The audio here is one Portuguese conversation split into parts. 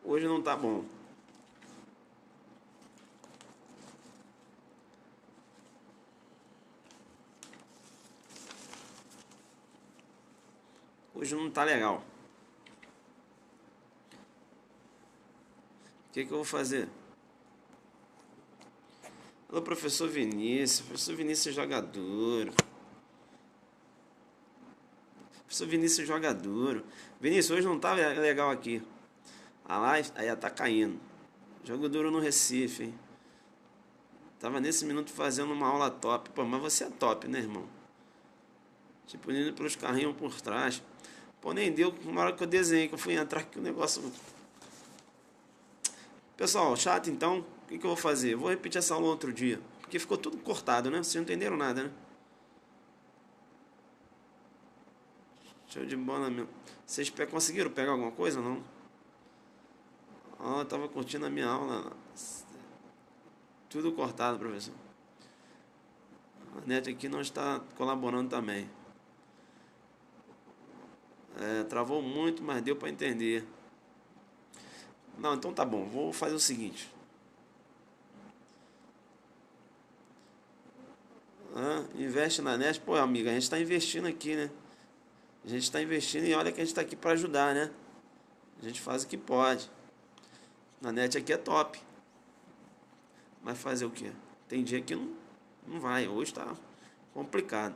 Hoje não tá bom. Hoje não tá legal. O que que eu vou fazer? Alô, professor Vinícius. Professor Vinícius joga duro. Professor Vinícius joga duro. Vinícius, hoje não tá legal aqui. A live aí tá caindo. Jogo duro no Recife, hein? Tava nesse minuto fazendo uma aula top. Pô, mas você é top, né, irmão? Tipo, indo pelos carrinhos por trás. Pô, nem deu na hora que eu desenhei, que eu fui entrar aqui o negócio. Pessoal, chato então. O que que eu vou fazer? Eu vou repetir essa aula outro dia. Porque ficou tudo cortado, né? Vocês não entenderam nada, né? Show de bola mesmo. Vocês conseguiram pegar alguma coisa ou não? Ah, eu tava curtindo a minha aula. Tudo cortado, professor. A net aqui não está colaborando também. Travou muito, mas deu para entender. Não, então tá bom. Vou fazer o seguinte. Investe na net. Pô, amiga, a gente está investindo aqui, né? A gente está investindo e olha que a gente está aqui para ajudar, né? A gente faz o que pode. Na net aqui é top. Mas fazer o quê? Tem dia que não vai. Hoje está complicado.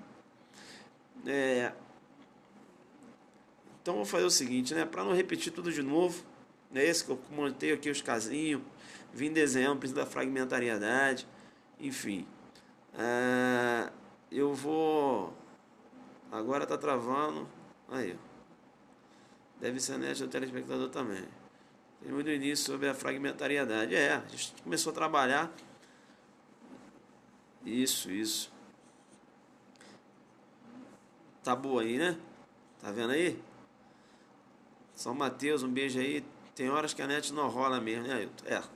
Então vou fazer o seguinte, né? Para não repetir tudo de novo, é esse que eu montei aqui os casinhos, vim desenhando o princípio da fragmentariedade, enfim. Eu vou. Agora tá travando. Aí, ó. Deve ser a net do telespectador também. Tem muito início sobre a fragmentariedade. A gente começou a trabalhar. Isso. Tá boa aí, né? Tá vendo aí? São Mateus, um beijo aí. Tem horas que a net não rola mesmo, né, Ailton?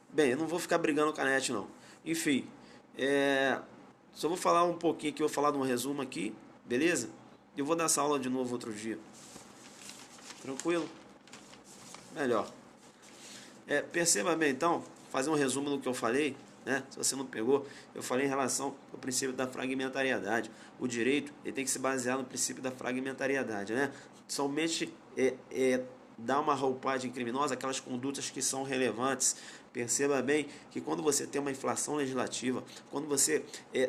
Bem, eu não vou ficar brigando com a net, não. Enfim, só vou falar um pouquinho aqui, vou falar de um resumo aqui, beleza? Eu vou dar essa aula de novo outro dia. Tranquilo? Melhor. Perceba bem, então, fazer um resumo do que eu falei, né? Se você não pegou, eu falei em relação ao princípio da fragmentariedade. O direito ele tem que se basear no princípio da fragmentariedade, né? Somente dar uma roupagem criminosa aquelas condutas que são relevantes. Perceba bem que quando você tem uma inflação legislativa, quando você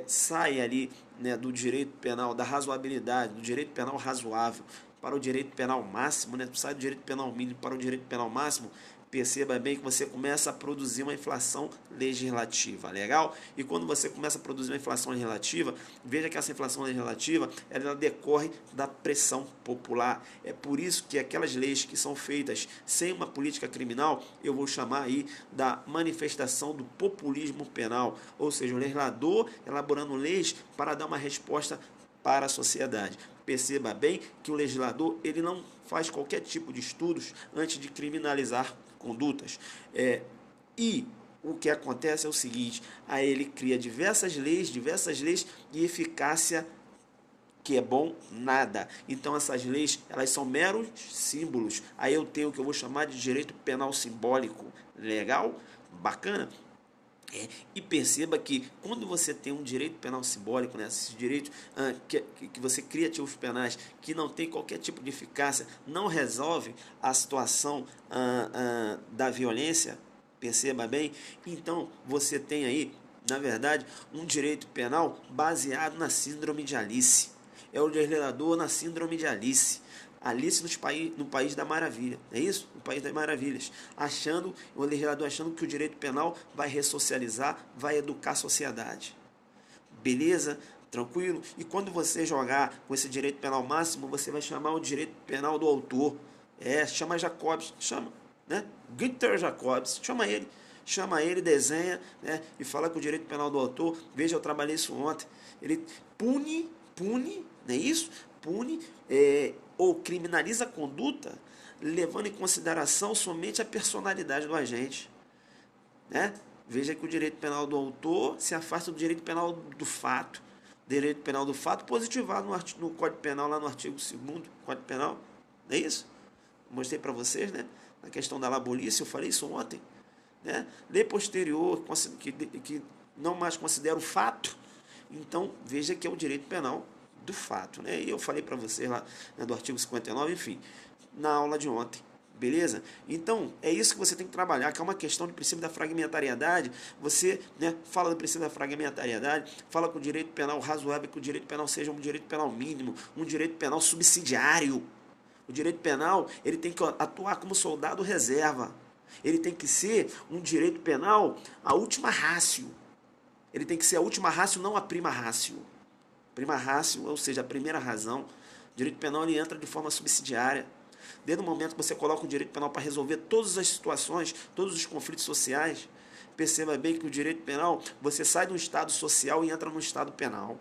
sai ali, né, do direito penal, da razoabilidade, do direito penal razoável para o direito penal máximo, né, sai do direito penal mínimo para o direito penal máximo, perceba bem que você começa a produzir uma inflação legislativa, legal? E quando você começa a produzir uma inflação legislativa, veja que essa inflação legislativa ela decorre da pressão popular. É por isso que aquelas leis que são feitas sem uma política criminal, eu vou chamar aí da manifestação do populismo penal, ou seja, o legislador elaborando leis para dar uma resposta para a sociedade. Perceba bem que o legislador ele não faz qualquer tipo de estudos antes de criminalizar condutas. E o que acontece é o seguinte, aí ele cria diversas leis de eficácia que é bom nada. Então essas leis, elas são meros símbolos. Aí eu tenho o que eu vou chamar de direito penal simbólico. Legal? Bacana? E perceba que quando você tem um direito penal simbólico, né, esse direito que você cria ativos penais que não tem qualquer tipo de eficácia, não resolve a situação da violência, perceba bem, então você tem aí, na verdade, um direito penal baseado na síndrome de Alice. É o legislador na síndrome de Alice. Alice no país da maravilha, é isso? No país das maravilhas, o legislador achando que o direito penal vai ressocializar, vai educar a sociedade. Beleza? Tranquilo? E quando você jogar com esse direito penal máximo, você vai chamar o direito penal do autor. Chama Jacobs, chama, né? Günther Jacobs, chama ele, desenha, né? E fala que o direito penal do autor, veja, eu trabalhei isso ontem, ele pune, não é isso? Pune ou criminaliza a conduta, levando em consideração somente a personalidade do agente, né? Veja que o direito penal do autor se afasta do direito penal do fato. Direito penal do fato positivado no Código Penal, lá no artigo 2º do Código Penal, não é isso? mostrei para vocês, né? Na questão da labolice, eu falei isso ontem, né? Lei posterior, que não mais considera o fato, então veja que é o direito penal do fato, né? E eu falei para vocês lá, né, do artigo 59, enfim, na aula de ontem. Beleza? Então, é isso que você tem que trabalhar, que é uma questão de princípio da fragmentariedade. Você, né, fala do princípio da fragmentariedade, fala que o direito penal razoável, que o direito penal seja um direito penal mínimo, um direito penal subsidiário. O direito penal, ele tem que atuar como soldado reserva. Ele tem que ser um direito penal a última ratio. Ele tem que ser a última ratio, não a prima ratio. Prima ratio, ou seja, a primeira razão. O direito penal ele entra de forma subsidiária. Desde o momento que você coloca o direito penal para resolver todas as situações, todos os conflitos sociais, perceba bem que o direito penal, você sai de um estado social e entra no estado penal.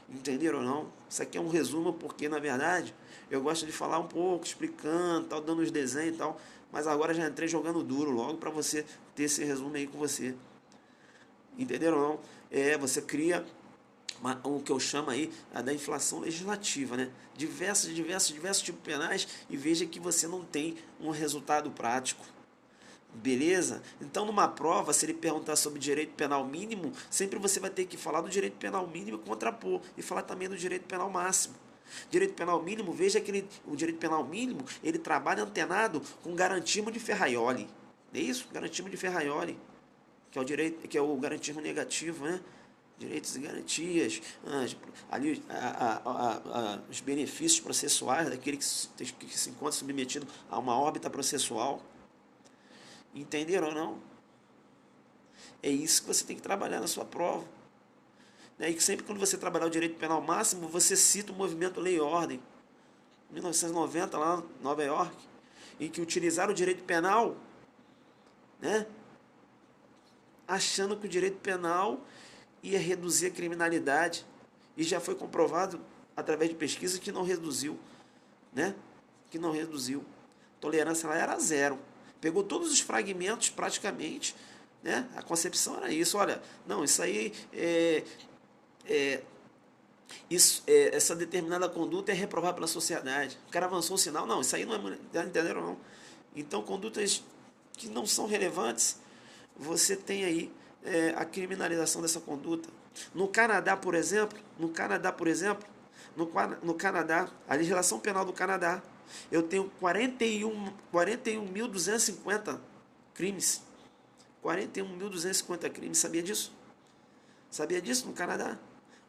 Entenderam ou não? Isso aqui é um resumo, porque, na verdade, eu gosto de falar um pouco, explicando, tal, dando os desenhos e tal, mas agora já entrei jogando duro logo para você ter esse resumo aí com você. Entenderam ou não? Você cria o que eu chamo aí da inflação legislativa, né? Diversos tipos penais, e veja que você não tem um resultado prático. Beleza? Então, numa prova, se ele perguntar sobre direito penal mínimo, sempre você vai ter que falar do direito penal mínimo e contrapor, e falar também do direito penal máximo. Direito penal mínimo, veja que o direito penal mínimo, ele trabalha antenado com garantismo de Ferraioli. Não é isso? Garantismo de Ferraioli, que é o direito, que é o garantismo negativo, né? Direitos e garantias, ali os benefícios processuais daquele que se encontra submetido a uma órbita processual. Entenderam ou não? É isso que você tem que trabalhar na sua prova. E que sempre quando você trabalhar o direito penal máximo, você cita o movimento Lei e Ordem, 1990, lá em Nova York, em que utilizaram o direito penal, né, achando que o direito penal ia reduzir a criminalidade, e já foi comprovado através de pesquisas que não reduziu, né? Que não reduziu. A tolerância lá era zero. Pegou todos os fragmentos praticamente, né? A concepção era isso. Olha, não, isso aí essa determinada conduta é reprovável pela sociedade. O cara avançou o sinal, não, isso aí não é, entenderam não? Então, condutas que não são relevantes, você tem aí a criminalização dessa conduta. No Canadá, por exemplo, a legislação penal do Canadá, eu tenho 41.250 crimes. 41.250 crimes, sabia disso? Sabia disso no Canadá?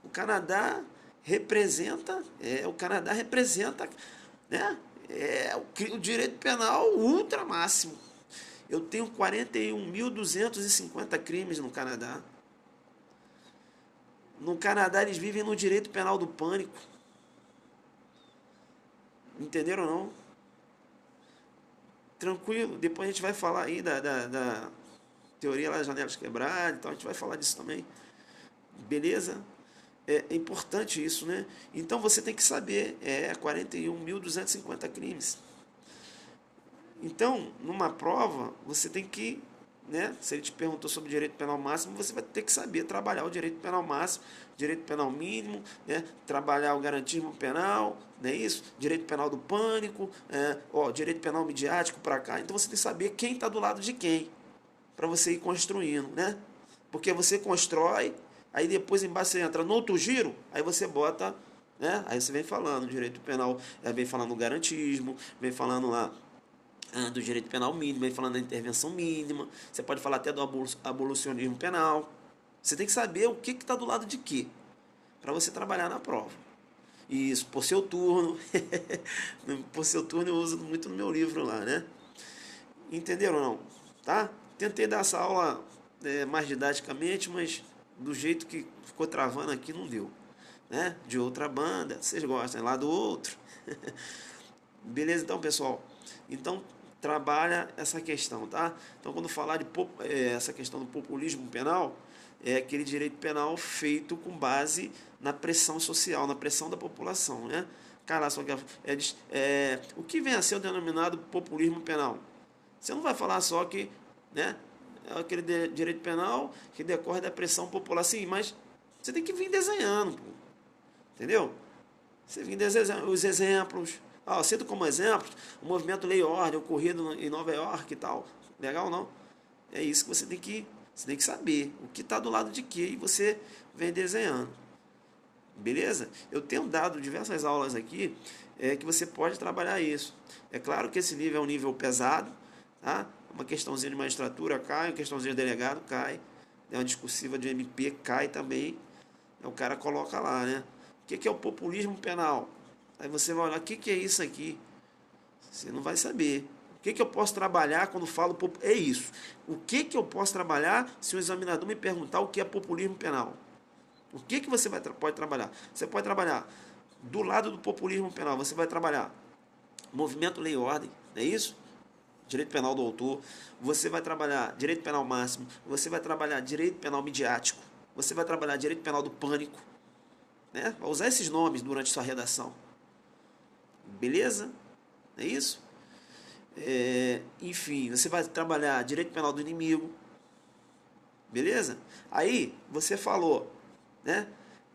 O Canadá representa, né, o direito penal ultra máximo. Eu tenho 41.250 crimes no Canadá. No Canadá eles vivem no direito penal do pânico. Entenderam ou não? Tranquilo, depois a gente vai falar aí da teoria das janelas quebradas, então a gente vai falar disso também. Beleza? É importante isso, né? Então você tem que saber, 41.250 crimes. Então, numa prova, você tem que, né, se ele te perguntou sobre o direito penal máximo, você vai ter que saber trabalhar o direito penal máximo, direito penal mínimo, né, trabalhar o garantismo penal, não é isso? Direito penal do pânico, direito penal midiático para cá. Então você tem que saber quem está do lado de quem, para você ir construindo, né? Porque você constrói, aí depois embaixo você entra no outro giro, aí você bota, né? Aí você vem falando direito penal, vem falando garantismo, vem falando lá do direito penal mínimo, vem falando da intervenção mínima, você pode falar até do abolicionismo penal. Você tem que saber o que está do lado de quê, para você trabalhar na prova. Isso, por seu turno. Por seu turno eu uso muito no meu livro lá, né? Entenderam ou não? Tá? Tentei dar essa aula mais didaticamente, mas do jeito que ficou travando aqui não deu, né? De outra banda, vocês gostam, lá do outro. Beleza, então, pessoal? Então, trabalha essa questão, tá? Então, quando falar de essa questão do populismo penal, é aquele direito penal feito com base na pressão social, na pressão da população, né? Cara, só que o que vem a ser o denominado populismo penal? Você não vai falar só que, né, é aquele direito penal que decorre da pressão popular, sim, mas você tem que vir desenhando, pô. Entendeu? Você vem desenhando os exemplos, Ah, cito como exemplo o movimento Lei e Ordem ocorrido em Nova York e tal. Legal, não? É isso que você tem que saber. O que está do lado de quê e você vem desenhando. Beleza? Eu tenho dado diversas aulas aqui que você pode trabalhar isso. É claro que esse nível é um nível pesado, tá? Uma questãozinha de magistratura cai, uma questãozinha de delegado cai, uma discursiva de MP cai também. O cara coloca lá, né? O que é o populismo penal? Aí você vai olhar, o que é isso aqui? Você não vai saber. O que eu posso trabalhar quando falo... É isso. O que eu posso trabalhar se o examinador me perguntar o que é populismo penal? O que você pode trabalhar? Você pode trabalhar do lado do populismo penal. Você vai trabalhar movimento, lei e ordem. Não é isso? Direito penal do autor. Você vai trabalhar direito penal máximo. Você vai trabalhar direito penal midiático. Você vai trabalhar direito penal do pânico. Né? Vai usar esses nomes durante sua redação. Beleza? É isso? Enfim, você vai trabalhar direito penal do inimigo. Beleza? Aí, você falou, né?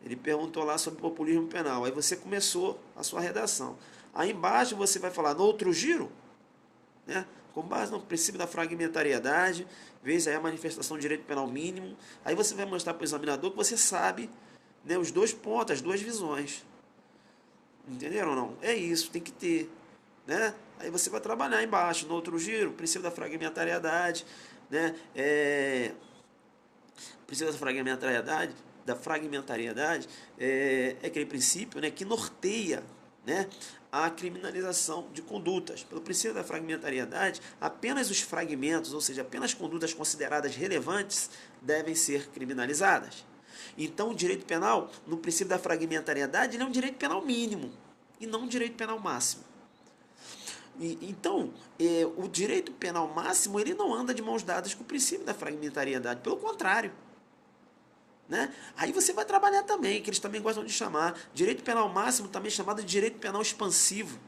Ele perguntou lá sobre populismo penal. Aí você começou a sua redação. Aí embaixo você vai falar, no outro giro, né? Com base no princípio da fragmentariedade, vez aí a manifestação de direito penal mínimo. Aí você vai mostrar para o examinador que você sabe, né, os dois pontos, as duas visões. Entenderam ou não? É isso, tem que ter. Né? Aí você vai trabalhar embaixo, no outro giro, o princípio da fragmentariedade. Né? O princípio da fragmentariedade é aquele princípio, né, que norteia, né, a criminalização de condutas. Pelo princípio da fragmentariedade, apenas os fragmentos, ou seja, apenas condutas consideradas relevantes, devem ser criminalizadas. Então, o direito penal, no princípio da fragmentariedade, ele é um direito penal mínimo e não um direito penal máximo. Então, o direito penal máximo ele não anda de mãos dadas com o princípio da fragmentariedade, pelo contrário. Né? Aí você vai trabalhar também, que eles também gostam de chamar, direito penal máximo, também chamado de direito penal expansivo,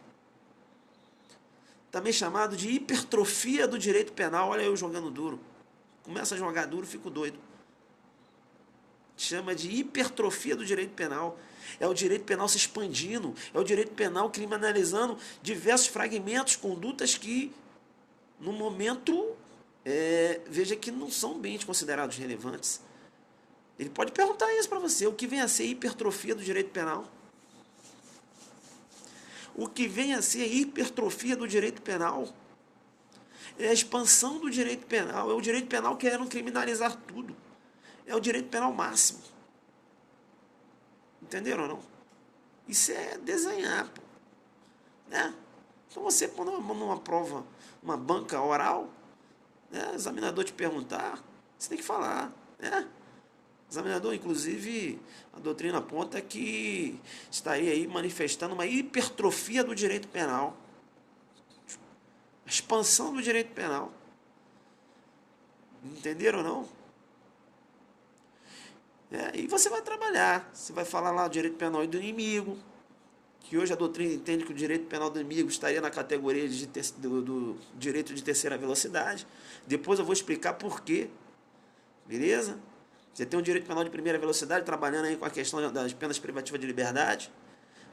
também chamado de hipertrofia do direito penal. Olha eu jogando duro, começa a jogar duro, fico doido. Chama de hipertrofia do direito penal. É o direito penal se expandindo, é o direito penal criminalizando diversos fragmentos, condutas que, no momento, veja que não são bem considerados relevantes. Ele pode perguntar isso para você, o que vem a ser hipertrofia do direito penal? O que vem a ser hipertrofia do direito penal? É a expansão do direito penal, é o direito penal querendo criminalizar tudo. É o direito penal máximo. Entenderam ou não? Isso é desenhar, pô. Né? Então você, quando numa prova, uma banca oral, né, o examinador te perguntar, você tem que falar, né? Examinador, inclusive, a doutrina aponta que estaria aí manifestando uma hipertrofia do direito penal. A expansão do direito penal. Entenderam ou não? E você vai trabalhar. Você vai falar lá do direito penal e do inimigo, que hoje a doutrina entende que o direito penal do inimigo estaria na categoria do direito de terceira velocidade. Depois eu vou explicar por quê. Beleza? Você tem um direito penal de primeira velocidade, trabalhando aí com a questão das penas privativas de liberdade.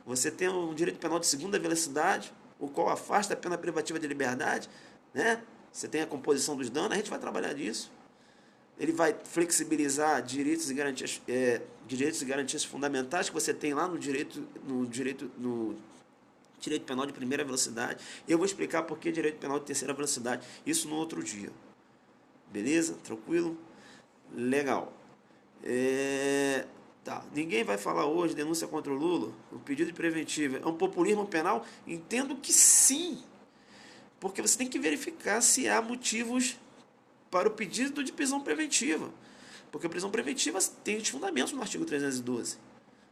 Você tem um direito penal de segunda velocidade, o qual afasta a pena privativa de liberdade. Né? Você tem a composição dos danos, a gente vai trabalhar disso. Ele vai flexibilizar direitos e garantias fundamentais que você tem lá no direito penal de primeira velocidade. Eu vou explicar por que direito penal de terceira velocidade, isso no outro dia. Beleza? Tranquilo? Legal. Tá. Ninguém vai falar hoje denúncia contra o Lula, o pedido de preventiva é um populismo penal? Entendo que sim, porque você tem que verificar se há motivos para o pedido de prisão preventiva, porque a prisão preventiva tem os fundamentos no artigo 312.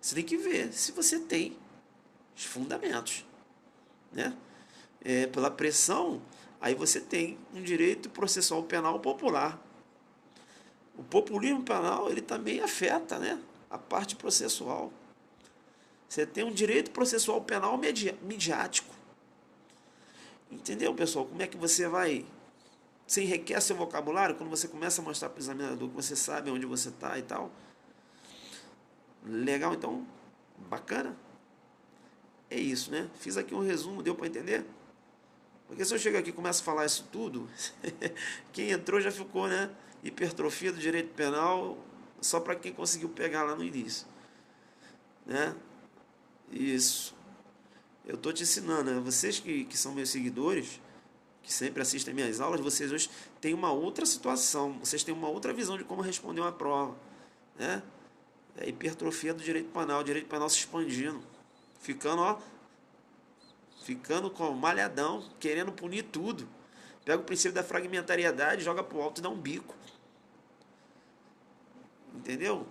Você tem que ver se você tem os fundamentos, né? Pela pressão, aí você tem um direito processual penal popular. O populismo penal ele também afeta, né, a parte processual. Você tem um direito processual penal midiático. Entendeu, pessoal? Como é que você vai... Você enriquece seu vocabulário quando você começa a mostrar para o examinador que você sabe onde você está e tal. Legal, então? Bacana? é isso, né? Fiz aqui um resumo, deu para entender? Porque se eu chego aqui e começo a falar isso tudo, quem entrou já ficou, né? Hipertrofia do direito penal, só para quem conseguiu pegar lá no início, né? Isso. Eu estou te ensinando, né? Vocês que são meus seguidores, que sempre assistem minhas aulas, vocês hoje têm uma outra situação, vocês têm uma outra visão de como responder uma prova, né? É a hipertrofia do direito penal, o direito penal se expandindo, ficando, ó, ficando com malhadão, querendo punir tudo. Pega o princípio da fragmentariedade, joga pro alto e dá um bico. Entendeu?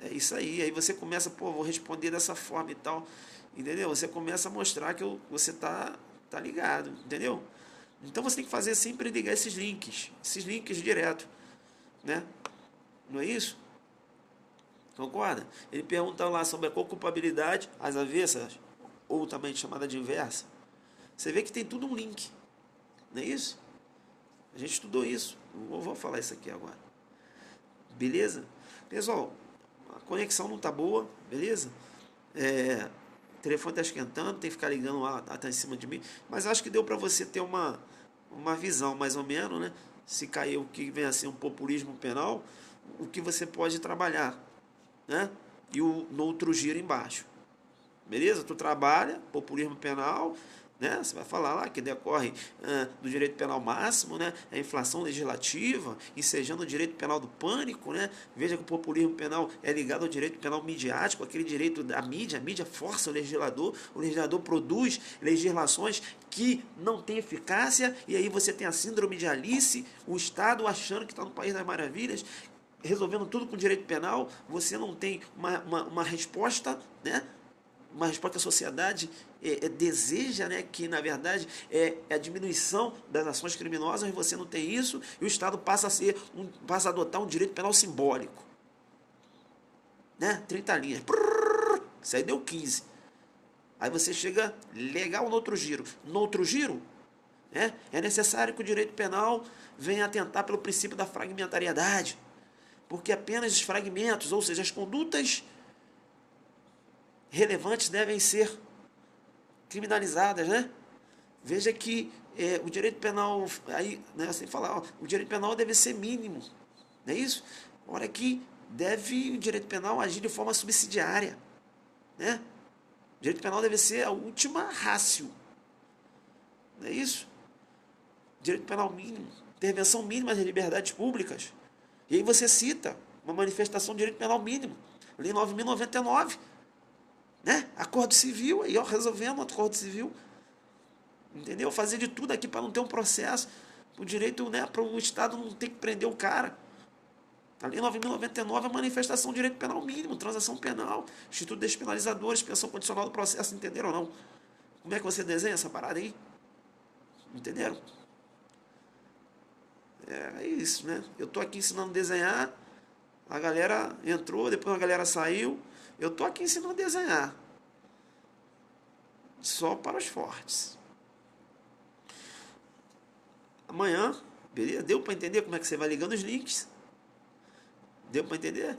É isso aí. Aí você começa, pô, vou responder dessa forma e tal. Entendeu? Você começa a mostrar que você tá ligado. Entendeu? Então você tem que fazer sempre ligar esses links direto. Né? Não é isso? Concorda? Ele pergunta lá sobre a co-culpabilidade, as avessas, ou também chamada de inversa. Você vê que tem tudo um link. Não é isso? A gente estudou isso. Eu vou falar isso aqui agora. Beleza? Pessoal, a conexão não tá boa, beleza? O telefone tá esquentando, tem que ficar ligando lá, tá em cima de mim. Mas acho que deu para você ter uma visão, mais ou menos, né? Se cair o que vem a ser um populismo penal, o que você pode trabalhar, né? E no outro giro embaixo. Beleza? Tu trabalha, populismo penal, né? Você vai falar lá que decorre do direito penal máximo, né? A inflação legislativa, ensejando o direito penal do pânico, né? Veja que o populismo penal é ligado ao direito penal midiático, aquele direito da mídia, a mídia força o legislador produz legislações que não têm eficácia, e aí você tem a síndrome de Alice, o Estado achando que está no País das Maravilhas, resolvendo tudo com direito penal, você não tem uma resposta, né? Uma resposta que a sociedade deseja, né, que na verdade é a diminuição das ações criminosas, você não tem isso, e o Estado passa a adotar um direito penal simbólico, né? 30 linhas, isso aí deu 15. Aí você chega legal no outro giro. No outro giro, né, é necessário que o direito penal venha atentar pelo princípio da fragmentariedade, porque apenas os fragmentos, ou seja, as condutas relevantes devem ser criminalizadas, né? Veja que o direito penal, aí, né, assim falar, ó, o direito penal deve ser mínimo, não é isso? Ora que deve o direito penal agir de forma subsidiária, né? O direito penal deve ser a última ratio, não é isso? Direito penal mínimo, intervenção mínima das liberdades públicas. E aí você cita uma manifestação de direito penal mínimo, Lei 9.099, né? Acordo civil, aí ó, resolvendo o acordo civil, entendeu? Fazer de tudo aqui para não ter um processo, o direito, né, para o Estado não ter que prender o cara. A Lei 9.099 é manifestação de direito penal mínimo, transação penal, Instituto Despenalizador, expiação condicional do processo, entenderam ou não? Como é que você desenha essa parada aí? Entenderam? É isso, né? Eu tô aqui ensinando a desenhar, a galera entrou, depois a galera saiu. Eu estou aqui ensinando a desenhar. Só para os fortes. Amanhã, beleza? Deu para entender como é que você vai ligando os links? Deu para entender?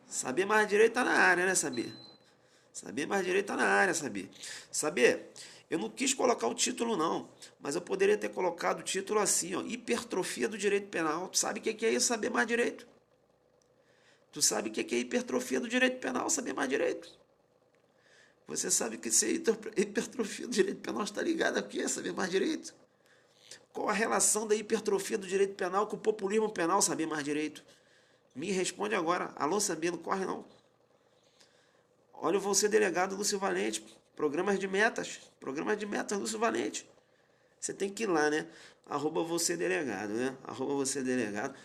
Saber mais direito está na área, né, Saber? Saber mais direito está na área, Saber. Saber, eu não quis colocar o título, não. Mas eu poderia ter colocado o título assim, ó, hipertrofia do direito penal. Tu sabe o que é isso, saber mais direito? Tu sabe o que é hipertrofia do direito penal, saber mais direito? Você sabe que se hipertrofia do direito penal está ligada a quê? Saber mais direito? Qual a relação da hipertrofia do direito penal com o populismo penal, saber mais direito? Me responde agora. Alô, Saber, não corre não. Olha, eu vou ser delegado Lúcio Valente. Programas de metas, Lúcio Valente. Você tem que ir lá, né? @você delegado, né? @você delegado.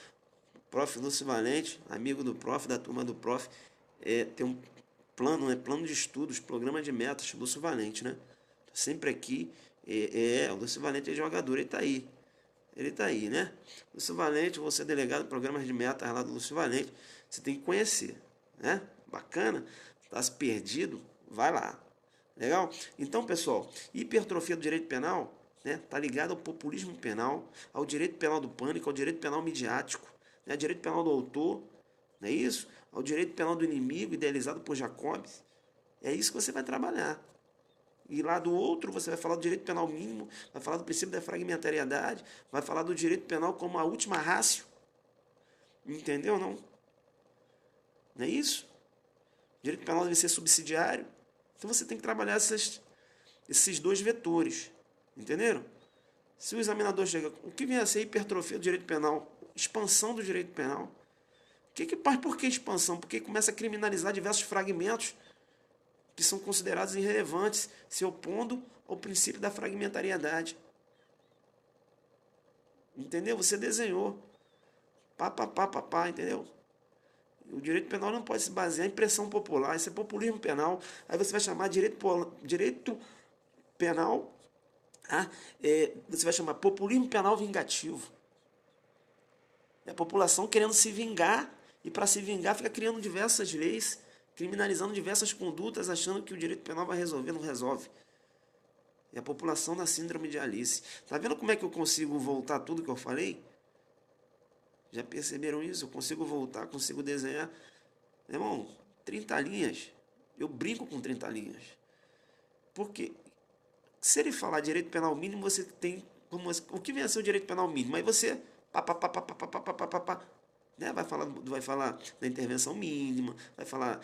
Prof. Lúcio Valente, amigo do prof, da turma do prof, tem um plano, né? Plano de estudos, programa de metas, Lúcio Valente, né? Tô sempre aqui, o Lúcio Valente é jogador, ele tá aí, né? Lúcio Valente, você é delegado, programas de metas lá do Lúcio Valente, você tem que conhecer, né? Bacana? Tá se perdido? Vai lá. Legal? Então, pessoal, hipertrofia do direito penal, né? Tá ligado ao populismo penal, ao direito penal do pânico, ao direito penal midiático, né? Direito penal do autor, não é isso? Ao direito penal do inimigo, idealizado por Jacobs. É isso que você vai trabalhar. E lá do outro você vai falar do direito penal mínimo, vai falar do princípio da fragmentariedade, vai falar do direito penal como a última ratio. Entendeu, não? Não é isso? O direito penal deve ser subsidiário. Então você tem que trabalhar esses dois vetores. Entenderam? Se o examinador chega, o que vem a ser hipertrofia do direito penal? Expansão do direito penal. Por que expansão? Porque começa a criminalizar diversos fragmentos que são considerados irrelevantes, se opondo ao princípio da fragmentariedade. Entendeu? Você desenhou. Entendeu? O direito penal não pode se basear em pressão popular, isso é populismo penal. Aí você vai chamar direito penal, você vai chamar populismo penal vingativo. É a população querendo se vingar, e para se vingar fica criando diversas leis, criminalizando diversas condutas, achando que o direito penal vai resolver, não resolve. É a população da síndrome de Alice. Tá vendo como é que eu consigo voltar tudo que eu falei? Já perceberam isso? Eu consigo voltar, consigo desenhar. Meu irmão, 30 linhas. Eu brinco com 30 linhas. Porque se ele falar direito penal mínimo, você tem como o que vem a ser o direito penal mínimo? Aí você né? Vai falar da intervenção mínima, vai falar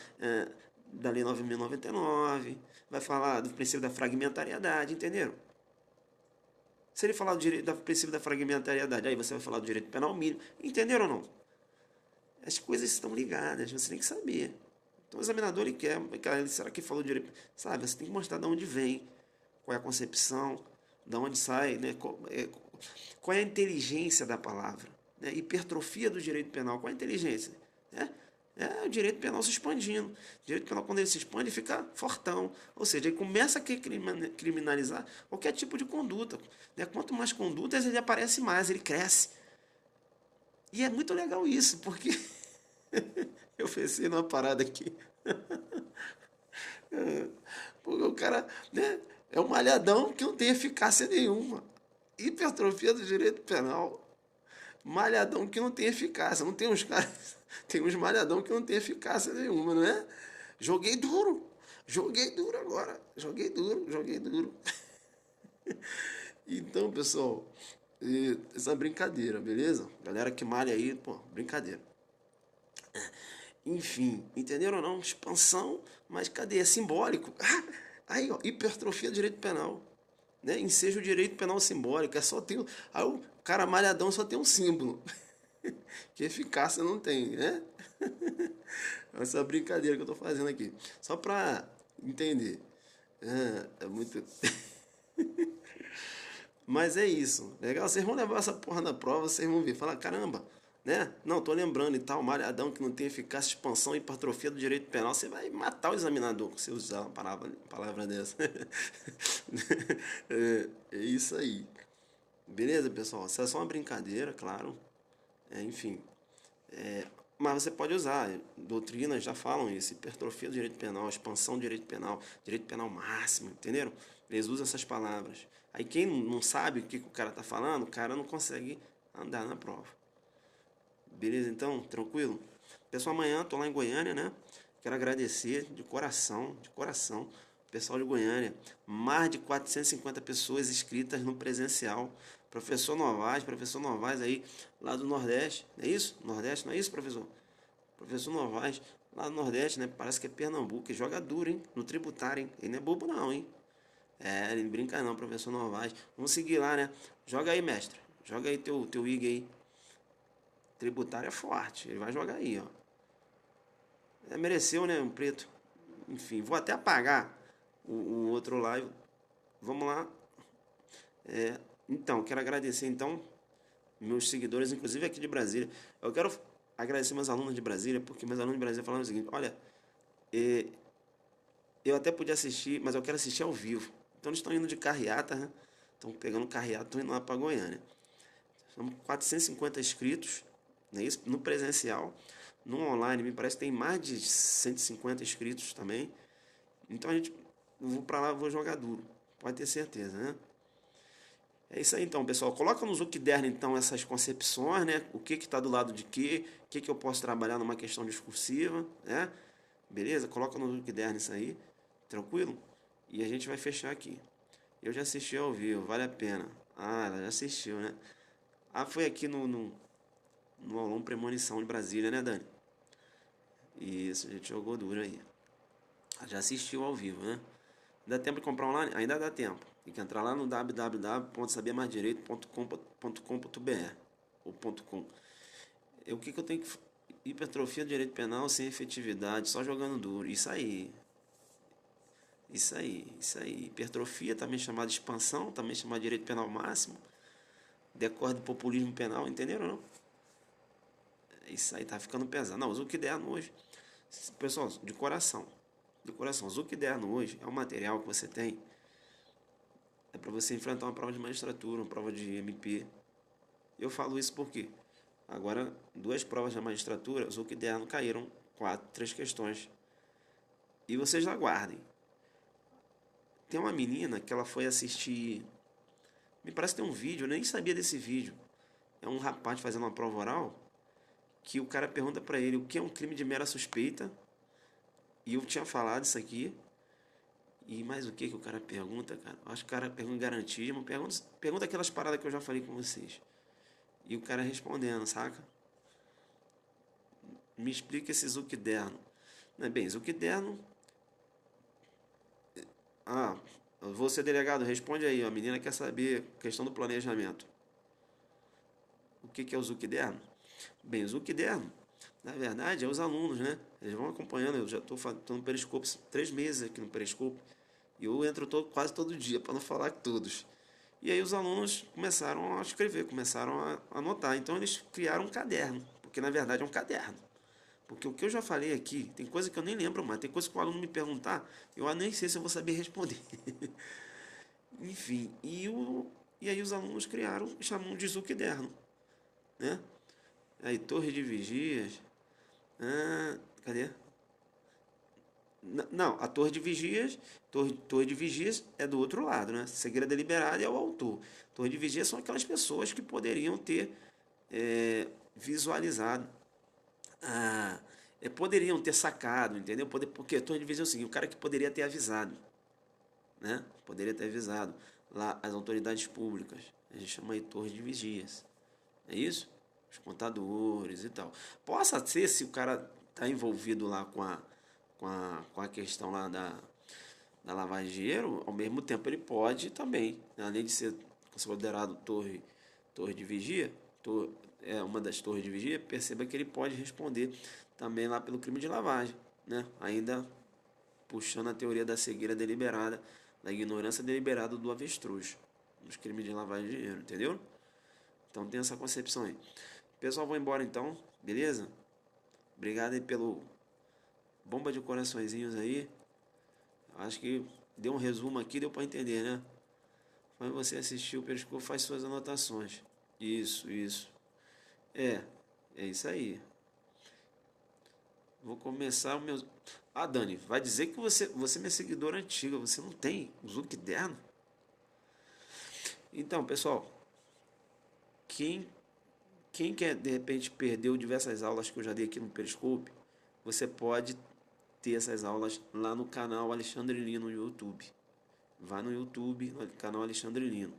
da Lei 9.099, vai falar do princípio da fragmentariedade, entenderam? Se ele falar do princípio da fragmentariedade, aí você vai falar do direito penal mínimo, entenderam ou não? As coisas estão ligadas, você tem que saber. Então o examinador ele quer, será que falou direito? Sabe, você tem que mostrar de onde vem, qual é a concepção, de onde sai, né? Qual é a inteligência da palavra. Né? Hipertrofia do direito penal, qual é a inteligência? É o direito penal se expandindo. O direito penal, quando ele se expande, fica fortão. Ou seja, ele começa a criminalizar qualquer tipo de conduta. Né? Quanto mais condutas, ele aparece mais, ele cresce. E é muito legal isso, porque eu pensei numa parada aqui. Porque o cara, né, é um malhadão que não tem eficácia nenhuma. Hipertrofia do direito penal. Malhadão que não tem eficácia. Não tem uns caras. Tem uns malhadão que não tem eficácia nenhuma, não é? Joguei duro agora. Joguei duro. Então, pessoal, essa brincadeira, beleza? Galera que malha aí, pô, brincadeira. Enfim, entenderam ou não? Expansão, mas cadê? É simbólico. Aí, ó, hipertrofia do direito penal. Né? Enseja o direito penal simbólico. Aí o cara malhadão só tem um símbolo. Que eficácia não tem, né? Essa brincadeira que eu tô fazendo aqui. Só pra entender. É muito... Mas é isso. Legal? Vocês vão levar essa porra na prova, vocês vão ver. Falar, caramba, né? Não, tô lembrando e tal, malhadão que não tem eficácia, expansão e hipertrofia do direito penal. Você vai matar o examinador se usar uma palavra dessa. É isso aí. Beleza, pessoal? Isso é só uma brincadeira, claro. Enfim. Mas você pode usar. Doutrinas já falam isso. Hipertrofia do direito penal, expansão do direito penal máximo, entenderam? Eles usam essas palavras. Aí quem não sabe o que o cara está falando, o cara não consegue andar na prova. Beleza, então? Tranquilo? Pessoal, amanhã estou lá em Goiânia, né? Quero agradecer de coração, o pessoal de Goiânia. Mais de 450 pessoas inscritas no presencial. Professor Novaes aí, lá do Nordeste. Não é isso? Nordeste, não é isso, professor? Professor Novaes, lá do Nordeste, né? Parece que é Pernambuco. E joga duro, hein? No tributário, hein? Ele não é bobo, não, hein? Ele não brinca não, professor Novaes. Vamos seguir lá, né? Joga aí, mestre. Joga aí teu IG aí. Tributário é forte. Ele vai jogar aí, ó. Mereceu, né? Um preto. Enfim, vou até apagar o outro live. Vamos lá. Então, quero agradecer, então, meus seguidores, inclusive aqui de Brasília. Eu quero agradecer meus alunos de Brasília, porque meus alunos de Brasília falaram o seguinte, olha, eu até podia assistir, mas eu quero assistir ao vivo. Então, eles estão indo de carreata, né? Estão pegando carreata, estão indo lá para Goiânia. São 450 inscritos, né? Isso, no presencial. No online, me parece que tem mais de 150 inscritos também. Então, eu vou para lá, vou jogar duro. Pode ter certeza, né? É isso aí, então, pessoal. Coloca no Zuckerberg, então, essas concepções, né? O que está do lado de quê? O que eu posso trabalhar numa questão discursiva, né? Beleza? Coloca no Zuckerberg isso aí. Tranquilo? E a gente vai fechar aqui. Eu já assisti ao vivo, vale a pena. Ah, ela já assistiu, né? Ah, foi aqui no Aulão Premonição de Brasília, né, Dani? Isso, a gente jogou duro aí. Já assistiu ao vivo, né? Dá tempo de comprar online? Ainda dá tempo. Tem que entrar lá no www.sabermaisdireito.com.br ou .com. O que eu tenho que... Hipertrofia do direito penal sem efetividade, só jogando duro. Isso aí. Isso aí, isso aí. Hipertrofia, também chamada de expansão, também chamada de direito penal máximo. Decorre do populismo penal, entenderam não? Isso aí tá ficando pesado. Não, usa o que der hoje. Pessoal, de coração. De coração, usa o que der hoje. É um material que você tem. É para você enfrentar uma prova de magistratura, uma prova de MP. Eu falo isso porque agora, 2 provas da magistratura, o que der caíram 3 questões. E vocês aguardem. Tem uma menina que ela foi assistir. Me parece que tem um vídeo, eu nem sabia desse vídeo. É um rapaz fazendo uma prova oral que o cara pergunta pra ele o que é um crime de mera suspeita. E eu tinha falado isso aqui. E mais o que o cara pergunta, cara? Eu acho que o cara pergunta garantismo, pergunta aquelas paradas que eu já falei com vocês. E o cara respondendo, saca? Me explica esse Zucderno. Não é bem, Zucderno. Ah, você delegado, responde aí. A menina quer saber a questão do planejamento. O que é o Zucderno? Bem, o Zucderno, na verdade, é os alunos, né? Eles vão acompanhando. Eu já estou no Periscope 3 meses aqui no Periscope. E eu entro quase todo dia, para não falar todos. E aí os alunos começaram a escrever, começaram a anotar. Então eles criaram um caderno, porque na verdade é um caderno. Porque o que eu já falei aqui, tem coisa que eu nem lembro mais, tem coisa que o aluno me perguntar, eu nem sei se eu vou saber responder. Enfim, e aí os alunos criaram e chamam de Zucderno, né? Aí torre de vigias, cadê? Não, a torre de vigias é do outro lado, né? Segredo deliberado é o autor. Torre de vigias são aquelas pessoas que poderiam ter visualizado, poderiam ter sacado, entendeu? Porque a torre de vigias é o seguinte, o cara que poderia ter avisado, né? Poderia ter avisado lá as autoridades públicas. A gente chama de torre de vigias. É isso? Os contadores e tal. Possa ser se o cara está envolvido lá com a questão lá da lavagem de dinheiro, ao mesmo tempo ele pode também, além de ser considerado torre de vigia, é uma das torres de vigia, perceba que ele pode responder também lá pelo crime de lavagem, né? Ainda puxando a teoria da cegueira deliberada, da ignorância deliberada do avestruz, nos crimes de lavagem de dinheiro, entendeu? Então tem essa concepção aí. Pessoal, vou embora então, beleza? Obrigado aí pelo bomba de coraçõezinhos aí. Acho que deu um resumo aqui, deu para entender, né? Quando você assistir o Periscope, faz suas anotações. Isso. É, é isso aí. Vou começar o meu... Ah, Dani, vai dizer que você é minha seguidora antiga, você não tem o Zucderno? Então, pessoal, quem quer, de repente, perdeu diversas aulas que eu já dei aqui no Periscope, você pode ter essas aulas lá no canal Alexandre Lino no YouTube. Vá no YouTube, no canal Alexandre Lino.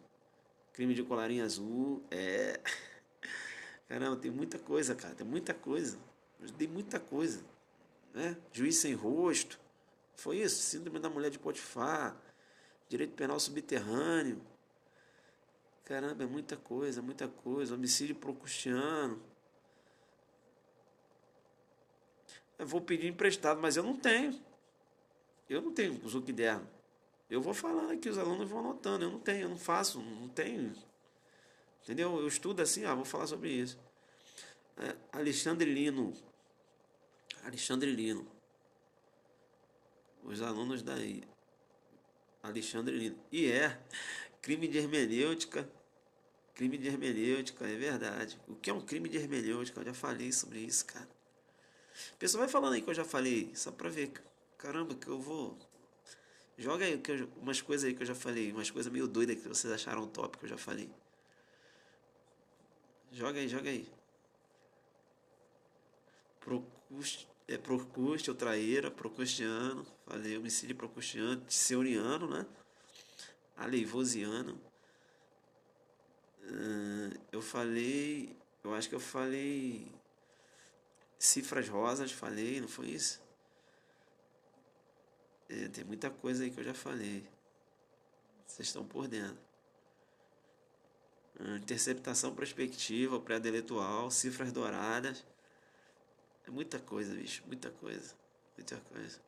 Crime de colarinho azul, Caramba, tem muita coisa, cara, tem muita coisa. Eu dei muita coisa, né? Juiz sem rosto, foi isso, síndrome da mulher de Potifar, direito penal subterrâneo. Caramba, é muita coisa, muita coisa. Homicídio procustiano. Eu vou pedir emprestado, mas eu não tenho. Eu não tenho o Zucderno. Eu vou falando aqui, os alunos vão anotando. Eu não tenho, eu não faço, não tenho. Entendeu? Eu estudo assim, vou falar sobre isso. Alexandre Lino. Alexandre Lino. Os alunos daí. Alexandre Lino. E crime de hermenêutica. Crime de hermenêutica, é verdade. O que é um crime de hermenêutica? Eu já falei sobre isso, cara. O pessoal vai falando aí que eu já falei, só pra ver. Caramba, que eu vou. Joga aí umas coisas aí que eu já falei, umas coisas meio doidas que vocês acharam top que eu já falei. Joga aí. Procústio, traíra, procustiano. Falei homicídio procustiano, tisseuriano, né? Aleivosiano. Eu acho que eu falei cifras rosas, falei, não foi isso? Tem muita coisa aí que eu já falei. Vocês estão por dentro. Interceptação prospectiva, pré-deletual, cifras douradas. É muita coisa, bicho, muita coisa. Muita coisa.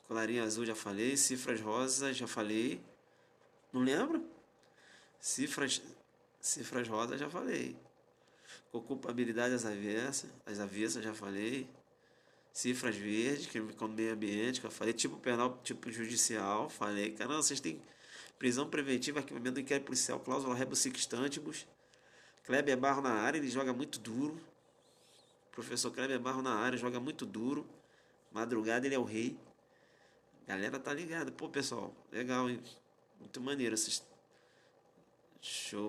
Colarinho azul já falei, cifras rosas já falei. Não lembro? Cifras, cifras rosas já falei. Ocupabilidade às avessas já falei. Cifras verdes, que é o meio ambiente, que eu falei. Tipo penal, tipo judicial, falei. Caramba, vocês têm prisão preventiva, arquivamento do inquérito policial, cláusula rebus sic stantibus. Kleber Barro na área, ele joga muito duro. Professor Kleber Barro na área, joga muito duro. Madrugada, ele é o rei. Galera tá ligada. Pô, pessoal, legal, hein? Muito maneiro.